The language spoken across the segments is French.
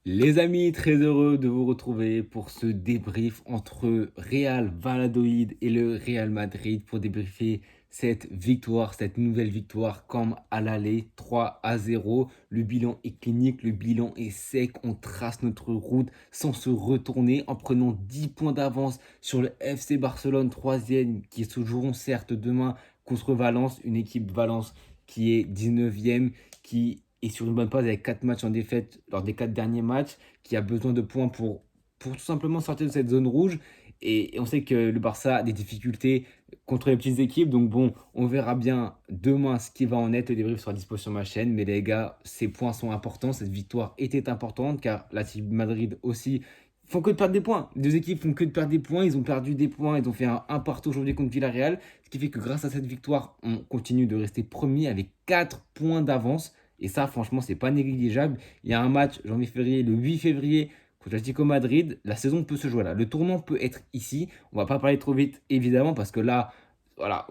Les amis, très heureux de vous retrouver pour ce débrief entre Real Valladolid et le Real Madrid pour débriefer cette victoire, cette nouvelle victoire comme à l'aller 3-0. Le bilan est clinique, le bilan est sec. On trace notre route sans se retourner en prenant 10 points d'avance sur le FC Barcelone, troisième, qui se joueront certes demain contre Valence, une équipe Valence qui est 19e, qui est sur une bonne passe avec 4 matchs en défaite lors des 4 derniers matchs, qui a besoin de points pour tout simplement sortir de cette zone rouge. Et on sait que le Barça a des difficultés contre les petites équipes. Donc bon, on verra bien demain ce qui va en être. Le débrief sera dispo sur ma chaîne. Mais les gars, ces points sont importants. Cette victoire était importante car la team Madrid aussi font que de perdre des points. Les deux équipes font que de perdre des points. Ils ont perdu des points. Ils ont fait un partout aujourd'hui contre Villarreal. Ce qui fait que grâce à cette victoire, on continue de rester premier avec 4 points d'avance. Et ça, franchement, c'est pas négligeable. Il y a un match janvier-février, le 8 février, contre l'Atlético Madrid. La saison peut se jouer là. Le tournant peut être ici. On va pas parler trop vite, évidemment, parce que là, voilà,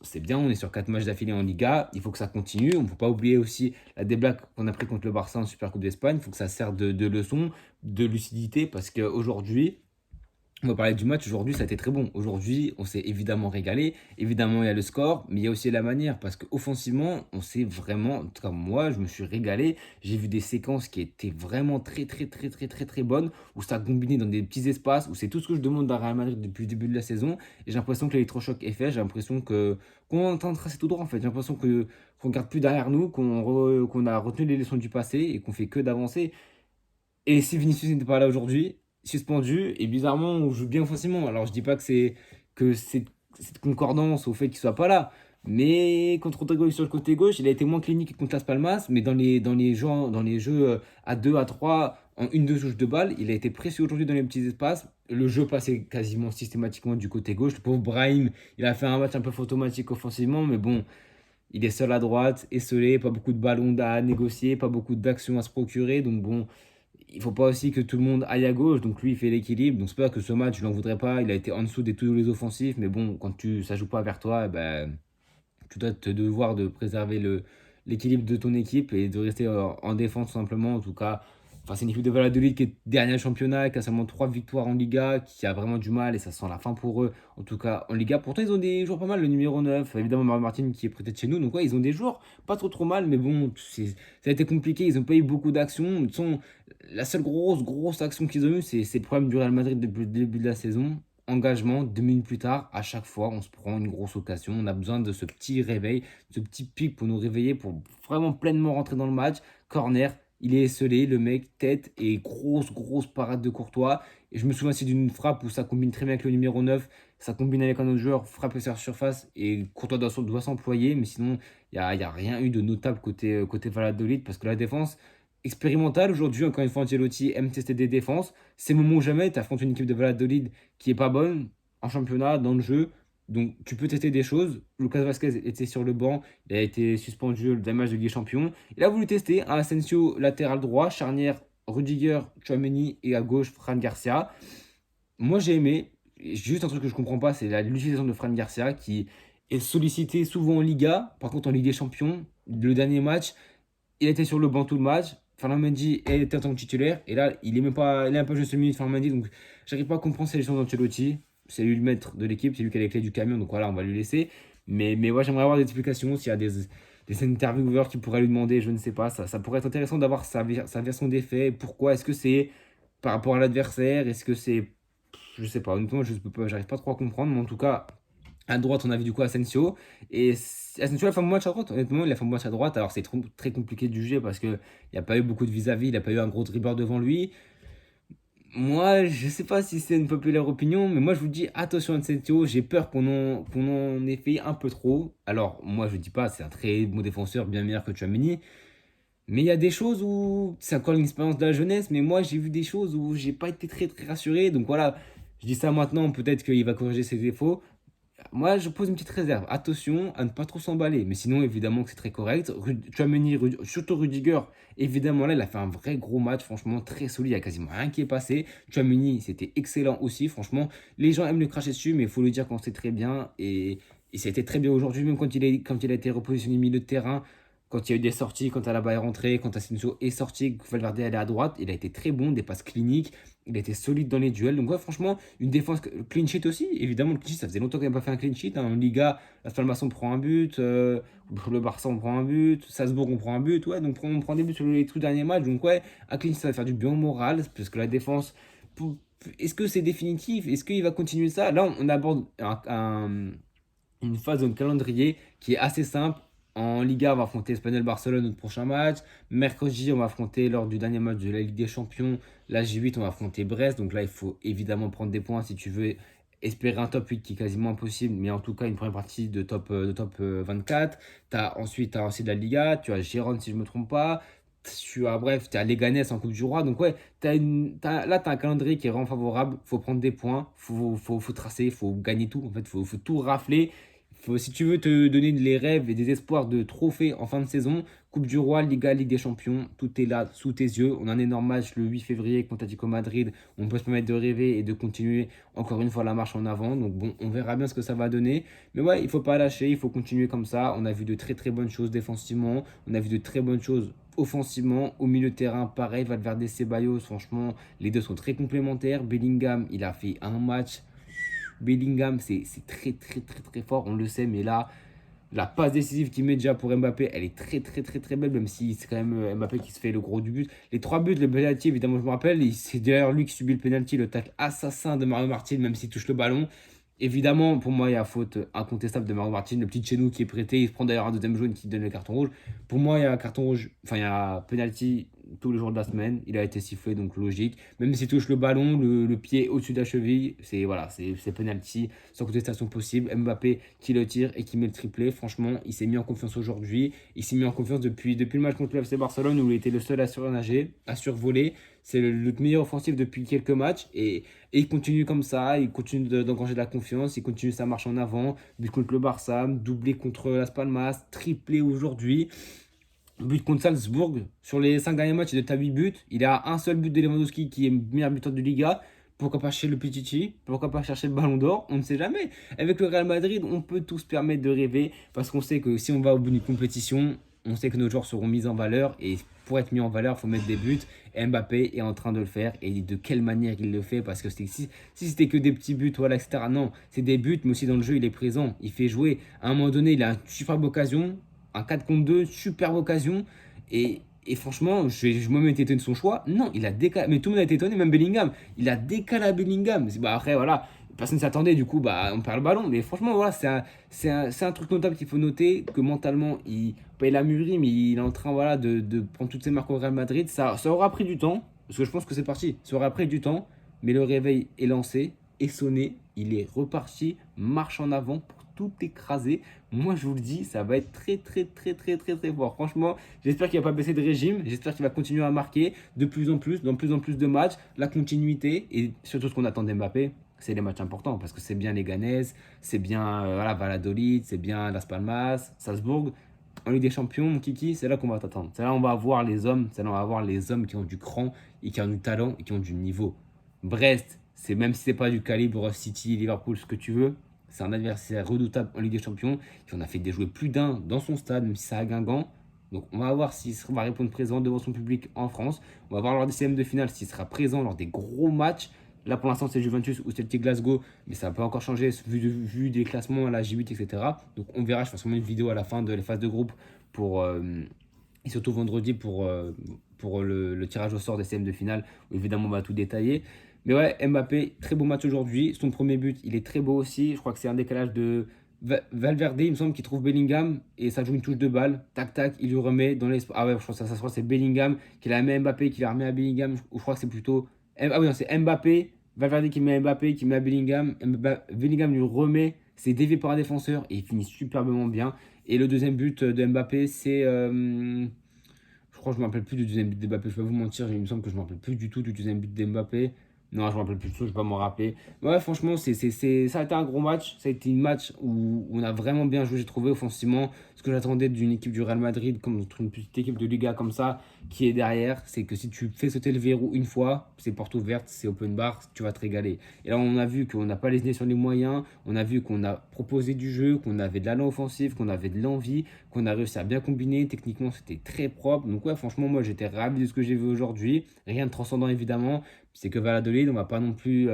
c'est bien. On est sur 4 matchs d'affilée en Liga. Il faut que ça continue. On ne peut pas oublier aussi la débâcle qu'on a pris contre le Barça en Super Coupe d'Espagne. Il faut que ça serve de leçon, de lucidité, parce qu'aujourd'hui, on va parler du match. Aujourd'hui, ça a été très bon. Aujourd'hui, on s'est évidemment régalé. Évidemment, il y a le score, mais il y a aussi la manière. Parce qu'offensivement, on s'est vraiment, en tout cas moi, je me suis régalé. J'ai vu des séquences qui étaient vraiment très, très, très, très, très, très bonnes, où ça combiné dans des petits espaces, où c'est tout ce que je demande d'un Real Madrid depuis le début de la saison. Et j'ai l'impression que l'électrochoc est fait. J'ai l'impression qu'on est en train de tracer tout droit, en fait. J'ai l'impression qu'on ne regarde plus derrière nous, qu'on a retenu les leçons du passé et qu'on fait que d'avancer. Et si Vinicius n'était pas là aujourd'hui, suspendu, et bizarrement, on joue bien offensivement. Alors, je dis pas que c'est cette concordance au fait qu'il soit pas là. Mais contre Rodrigo sur le côté gauche, il a été moins clinique que contre Las Palmas. Mais dans les jeux à 2 à 3 en une deux touches de balle, il a été précieux aujourd'hui dans les petits espaces. Le jeu passait quasiment systématiquement du côté gauche. Le pauvre Brahim, il a fait un match un peu automatique offensivement. Mais bon, il est seul à droite, esselé, pas beaucoup de ballons à négocier, pas beaucoup d'actions à se procurer. Donc bon, il faut pas aussi que tout le monde aille à gauche, donc lui il fait l'équilibre. Donc c'est pas que ce match, je l'en voudrais pas, il a été en dessous de tous les offensifs, mais bon, quand ça joue pas vers toi, eh ben, tu dois te devoir de préserver l'équilibre de ton équipe et de rester en défense tout simplement. En tout cas, enfin, c'est une équipe de Valladolid qui est dernière championnat, qui a seulement 3 victoires en Liga, qui a vraiment du mal et ça sent la fin pour eux. En tout cas, en Liga, pourtant ils ont des joueurs pas mal. Le numéro 9 évidemment Mario Martin qui est prêté de chez nous. Donc ouais, ils ont des joueurs pas trop trop mal, mais bon, ça a été compliqué. Ils ont pas eu beaucoup d'actions. La seule grosse action qu'ils ont eue, c'est le problème du Real Madrid depuis le début de la saison. Engagement, 2 minutes plus tard, à chaque fois, on se prend une grosse occasion. On a besoin de ce petit réveil, ce petit pic pour nous réveiller, pour vraiment pleinement rentrer dans le match. Corner, il est esselé, le mec, tête et grosse parade de Courtois. Et je me souviens aussi d'une frappe où ça combine très bien avec le numéro 9. Ça combine avec un autre joueur, frappe sur surface et Courtois doit s'employer. Mais sinon, il y a rien eu de notable côté Valladolid parce que la défense expérimentale aujourd'hui, encore une fois, Ancelotti aime tester des défenses. C'est le moment ou jamais, tu affrontes une équipe de Valladolid qui est pas bonne en championnat, dans le jeu. Donc tu peux tester des choses. Lucas Vasquez était sur le banc, il a été suspendu le match de Ligue des Champions. Il a voulu tester un Asensio latéral droit, charnière Rudiger, Tchouaméni et à gauche Fran Garcia. Moi j'ai aimé. Juste un truc que je comprends pas, c'est l'utilisation de Fran Garcia qui est sollicité souvent en Liga. Par contre en Ligue des Champions, le dernier match, il était sur le banc tout le match. Fernand Mendy était en tant que titulaire. Et là, il est même pas, il est un peu juste le minute Fernand Mendy. Donc, j'arrive pas à comprendre ces gestions d'Ancelotti. C'est lui le maître de l'équipe. C'est lui qui a les clés du camion. Donc voilà, on va lui laisser. Mais ouais, j'aimerais avoir des explications. S'il y a des intervieweurs qui pourraient lui demander, je ne sais pas. Ça pourrait être intéressant d'avoir sa version des faits. Pourquoi? Est-ce que c'est par rapport à l'adversaire? Est-ce que c'est. Je sais pas. Honnêtement, j'arrive pas trop à comprendre. Mais en tout cas, à droite, on a vu du coup Asensio. Et Asensio a fait un bon match à droite. Honnêtement, il a fait un bon match à droite. Alors, c'est très compliqué de juger parce qu'il n'y a pas eu beaucoup de vis-à-vis. Il n'a pas eu un gros dribbleur devant lui. Moi, je sais pas si c'est une populaire opinion, mais moi, je vous dis attention à Asensio. J'ai peur qu'on en ait fait un peu trop. Alors, moi, je dis pas, c'est un très bon défenseur, bien meilleur que Tchouaméni. Mais il y a des choses où c'est encore une expérience de la jeunesse. Mais moi, j'ai vu des choses où j'ai pas été très, très rassuré. Donc voilà, je dis ça maintenant. Peut-être qu'il va corriger ses défauts. Moi, je pose une petite réserve. Attention à ne pas trop s'emballer. Mais sinon, évidemment que c'est très correct. Tchouaméni, surtout Rudiger, évidemment, là, il a fait un vrai gros match. Franchement, très solide. Il n'y a quasiment rien qui est passé. Tchouaméni, c'était excellent aussi. Franchement, les gens aiment le cracher dessus, mais il faut le dire quand c'est très bien. Et ça a été très bien aujourd'hui, même quand il a été repositionné milieu de terrain. quand il y a eu des sorties, quand Alaba est rentré, quand Asensio est sorti, que Valverde est allé à droite, il a été très bon, des passes cliniques, il a été solide dans les duels. Donc ouais, franchement, une défense clean sheet aussi. Évidemment, le clean sheet, ça faisait longtemps qu'il n'a pas fait un clean sheet, hein. En Liga, la Palmas on prend un but, le Barça on prend un but, Salzbourg on prend un but, ouais, donc on prend des buts sur les tout derniers matchs. Donc ouais, un clean sheet ça va faire du bien au moral, parce que la défense, est-ce que c'est définitif? Est-ce qu'il va continuer ça? Là, on aborde une phase dans le calendrier qui est assez simple. En Liga, on va affronter Espanyol Barcelone notre prochain match. Mercredi, on va affronter lors du dernier match de la Ligue des Champions, la J8, on va affronter Brest. Donc là, il faut évidemment prendre des points si tu veux espérer un top 8 qui est quasiment impossible, mais en tout cas une première partie de top 24. Ensuite, tu as aussi de la Liga, tu as Gérone si je ne me trompe pas. Bref, tu as Leganés en Coupe du Roi. Donc ouais, là, tu as un calendrier qui est vraiment favorable. Il faut prendre des points, faut tracer, il faut gagner tout. En fait, faut tout rafler. Si tu veux te donner les rêves et des espoirs de trophées en fin de saison, Coupe du Roi, Liga, Ligue des Champions, tout est là sous tes yeux. On a un énorme match le 8 février contre Atlético Madrid. On peut se permettre de rêver et de continuer encore une fois la marche en avant. Donc bon, on verra bien ce que ça va donner. Mais ouais, il ne faut pas lâcher, il faut continuer comme ça. On a vu de très très bonnes choses défensivement. On a vu de très bonnes choses offensivement. Au milieu de terrain, pareil, Valverde, Ceballos, franchement, les deux sont très complémentaires. Bellingham, il a fait un match. Bellingham, c'est très, très, très, très fort, on le sait, mais là, la passe décisive qu'il met déjà pour Mbappé, elle est très, très, très, très belle, même si c'est quand même Mbappé qui se fait le gros du but. Les trois buts, le penalty, évidemment, je me rappelle, c'est d'ailleurs lui qui subit le penalty, le tacle assassin de Mario Martin, même s'il touche le ballon. Évidemment, pour moi, il y a faute incontestable de Mario Martin, le petit de chez nous qui est prêté. Il se prend d'ailleurs un deuxième jaune qui donne le carton rouge. Pour moi, il y a un carton rouge, enfin, il y a penalty tous les jours de la semaine. Il a été sifflé, donc logique. Même s'il touche le ballon, le pied au-dessus de la cheville, c'est penalty, sans contestation possible. Mbappé qui le tire et qui met le triplé. Franchement, il s'est mis en confiance aujourd'hui. Il s'est mis en confiance depuis le match contre le FC Barcelone où il était le seul à surnager, à survoler. C'est le meilleur offensif depuis quelques matchs et il continue comme ça, il continue d'engranger de la confiance, il continue sa marche en avant, but contre le Barça, doublé contre Las Palmas, triplé aujourd'hui, but contre Salzbourg. Sur les 5 derniers matchs, il est à 8 buts, il a un seul but de Lewandowski qui est meilleur buteur de Liga. Pourquoi pas chercher le Pichichi? Pourquoi pas chercher le Ballon d'Or? On ne sait jamais. Avec le Real Madrid, on peut tous se permettre de rêver parce qu'on sait que si on va au bout d'une compétition, on sait que nos joueurs seront mis en valeur et pour être mis en valeur, il faut mettre des buts. Et Mbappé est en train de le faire et de quelle manière il le fait parce que si c'était que des petits buts, voilà, etc. Non, c'est des buts, mais aussi dans le jeu, il est présent, il fait jouer. À un moment donné, il a une superbe occasion, un 4 contre 2, superbe occasion et franchement, je moi-même été étonné de son choix. Non, il a décalé. Mais tout le monde a été étonné, même Bellingham. Il a décalé à Bellingham. Après, voilà, personne ne s'attendait. Du coup, on perd le ballon. Mais franchement, voilà, c'est un truc notable qu'il faut noter que mentalement, il a mûri, mais il est en train voilà, de prendre toutes ses marques au Real Madrid. Ça aura pris du temps. Parce que je pense que c'est parti. Ça aura pris du temps. Mais le réveil est lancé, est sonné. Il est reparti, marche en avant pour tout écraser. Moi, je vous le dis, ça va être très, très, très, très, très, très fort. Franchement, j'espère qu'il va pas baisser de régime. J'espère qu'il va continuer à marquer de plus en plus, dans plus en plus de matchs. La continuité et surtout ce qu'on attend d'Mbappé, c'est les matchs importants parce que c'est bien les Leganés, c'est bien voilà, Valladolid, c'est bien Las Palmas, Salzbourg. En Ligue des Champions, mon kiki, c'est là qu'on va t'attendre. C'est là où on va voir les hommes, c'est là où on va voir les hommes qui ont du cran et qui ont du talent et qui ont du niveau. Brest, c'est même si c'est pas du calibre City, Liverpool, ce que tu veux, c'est un adversaire redoutable en Ligue des Champions qui en a fait déjouer plus d'un dans son stade, même si c'est à Guingamp. Donc on va voir s'il va répondre présent devant son public en France. On va voir lors des CM de finale s'il sera présent lors des gros matchs. Là pour l'instant c'est Juventus ou Celtic Glasgow, mais ça peut encore changer vu des classements à la J8, etc. Donc on verra, je ferai sûrement une vidéo à la fin de les phases de groupe et surtout vendredi pour le tirage au sort des CM de finale où évidemment on va tout détailler. Mais ouais, Mbappé, très beau match aujourd'hui. Son premier but, il est très beau aussi. Je crois que c'est un décalage de Valverde, il me semble, qui trouve Bellingham et ça joue une touche de balle. Tac, tac, il lui remet dans l'espace. Ah ouais, je crois que ça c'est Bellingham qui l'a mis à Mbappé, qui l'a remis à Bellingham. Ou je crois que c'est plutôt. Ah oui, non, c'est Mbappé. Valverde qui met à Mbappé, qui met à Bellingham. Bellingham lui remet. C'est dévié par un défenseur et il finit superbement bien. Et le deuxième but de Mbappé, c'est. Je crois que je ne me rappelle plus du deuxième but de Mbappé. Je vais pas vous mentir, il me semble que je ne me rappelle plus du tout du deuxième but de Mbappé. Non, je me rappelle plus de tout, je vais pas m'en rappeler. Mais ouais, franchement, ça a été un gros match. Ça a été un match où on a vraiment bien joué, j'ai trouvé, offensivement. Ce que j'attendais d'une équipe du Real Madrid, comme une petite équipe de Liga comme ça, qui est derrière, c'est que si tu fais sauter le verrou une fois, c'est porte ouverte, c'est open bar, tu vas te régaler. Et là, on a vu qu'on n'a pas lésiné sur les moyens, on a vu qu'on a proposé du jeu, qu'on avait de l'allant offensif, qu'on avait de l'envie, qu'on a réussi à bien combiner. Techniquement, c'était très propre. Donc ouais, franchement, moi, j'étais ravi de ce que j'ai vu aujourd'hui. Rien de transcendant, évidemment. C'est que Valladolid, on va pas non plus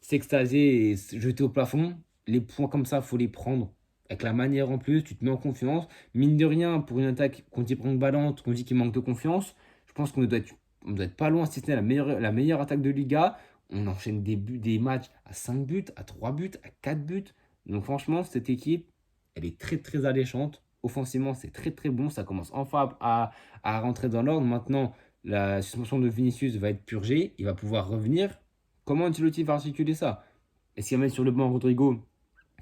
s'extasier et se jeter au plafond. Les points comme ça, faut les prendre. Avec la manière en plus, tu te mets en confiance. Mine de rien, pour une attaque qu'on dit prend ballante, qu'on dit qu'il manque de confiance, je pense on doit être pas loin, si ce n'est la meilleure attaque de Liga. On enchaîne des matchs à 5 buts, à 3 buts, à 4 buts. Donc franchement, cette équipe, elle est très très alléchante. Offensivement, c'est très très bon. Ça commence enfin à rentrer dans l'ordre. Maintenant, la suspension de Vinicius va être purgée. Il va pouvoir revenir. Comment Ancelotti va articuler ça? Est-ce qu'il va mettre sur le banc Rodrigo,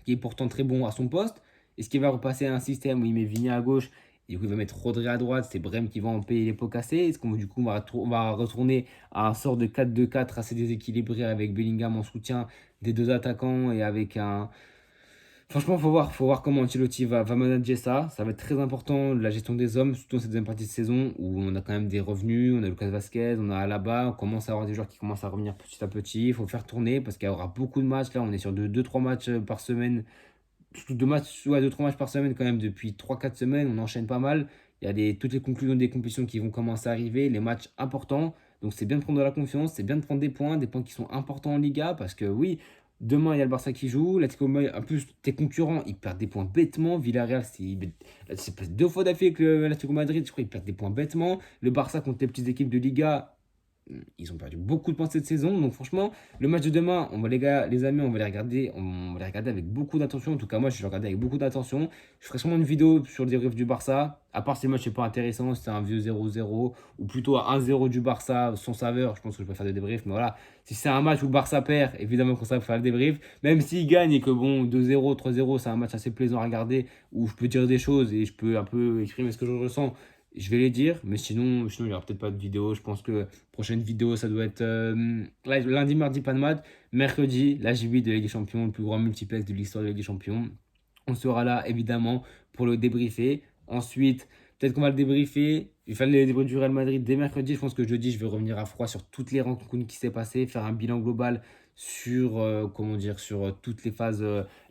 qui est pourtant très bon à son poste? Est-ce qu'il va repasser à un système où il met Vini à gauche et du coup il va mettre Rodri à droite? C'est Brême qui va en payer les pots cassés. Est-ce qu'on du coup on va retourner à un sort de 4-2-4 assez déséquilibré avec Bellingham en soutien des deux attaquants et avec un. Franchement, faut voir comment Ancelotti va manager ça. Ça va être très important, la gestion des hommes, surtout dans cette deuxième partie de saison où on a quand même des revenus. On a Lucas Vasquez, on a Alaba, on commence à avoir des joueurs qui commencent à revenir petit à petit. Il faut faire tourner parce qu'il y aura beaucoup de matchs. Là, on est sur 2-3 matchs par semaine. Surtout 2 matchs, ouais, 2-3 matchs par semaine quand même depuis 3-4 semaines. On enchaîne pas mal. Il y a toutes les conclusions des compétitions qui vont commencer à arriver, les matchs importants. Donc c'est bien de prendre de la confiance, c'est bien de prendre des points qui sont importants en Liga parce que oui, demain, il y a le Barça qui joue. L'Atlético Madrid, en plus, tes concurrents, ils perdent des points bêtement. Villarreal, c'est presque 2 fois d'affilée que l'Atlético Madrid. Je crois qu'ils perdent des points bêtement. Le Barça, contre les petites équipes de Liga, ils ont perdu beaucoup de points cette saison. Donc franchement, le match de demain, les amis, on va les regarder avec beaucoup d'attention. En tout cas, moi, je vais les regarder avec beaucoup d'attention. Je ferai sûrement une vidéo sur le débrief du Barça. À part si le match n'est pas intéressant, si c'est un vieux 0-0 ou plutôt un 1-0 du Barça sans saveur, je pense que je vais faire des débriefs. Mais voilà, si c'est un match où le Barça perd, évidemment qu'on va faire le débrief. Même s'il gagne et que bon, 2-0, 3-0, c'est un match assez plaisant à regarder où je peux dire des choses et je peux un peu exprimer ce que je ressens. Je vais les dire, mais sinon il n'y aura peut-être pas de vidéo. Je pense que prochaine vidéo, ça doit être lundi, mardi, pas de maths. Mercredi, la J8 de Ligue des Champions, le plus grand multiplex de l'histoire de la Ligue des Champions. On sera là, évidemment, pour le débriefer. Ensuite, peut-être qu'on va le débriefer. Je vais faire le débrief du Real Madrid dès mercredi. Je pense que jeudi, je vais revenir à froid sur toutes les rencontres qui s'est passées, faire un bilan global sur, comment dire, sur toutes les phases,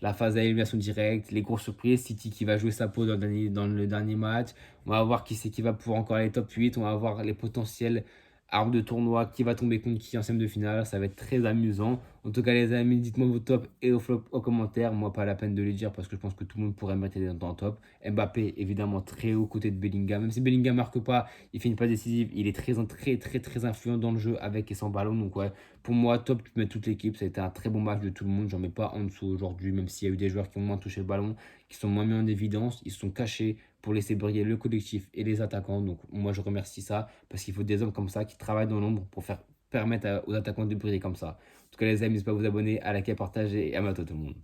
la phase à élimination directe, les grosses surprises, City qui va jouer sa peau dans le dernier match. On va voir qui c'est qui va pour encore aller top 8. On va voir les potentiels arbre de tournoi, qui va tomber contre qui en scène de finale. Ça va être très amusant. En tout cas, les amis, dites-moi vos tops et vos flops en commentaire. Moi, pas la peine de les dire parce que je pense que tout le monde pourrait mettre dans le top. Mbappé, évidemment, très haut côté de Bellingham. Même si Bellingham marque pas, il fait une passe décisive. Il est très influent dans le jeu avec et sans ballon. Donc, ouais, pour moi, top, tu peux mettre toute l'équipe. Ça a été un très bon match de tout le monde. J'en mets pas en dessous aujourd'hui, même s'il y a eu des joueurs qui ont moins touché le ballon, qui sont moins mis en évidence. Ils se sont cachés pour laisser briller le collectif et les attaquants. Donc, moi, je remercie ça parce qu'il faut des hommes comme ça qui travaillent dans l'ombre pour permettre aux attaquants de briller comme ça. En tout cas, les amis, n'hésitez pas à vous abonner, à liker, à partager et à bientôt tout le monde.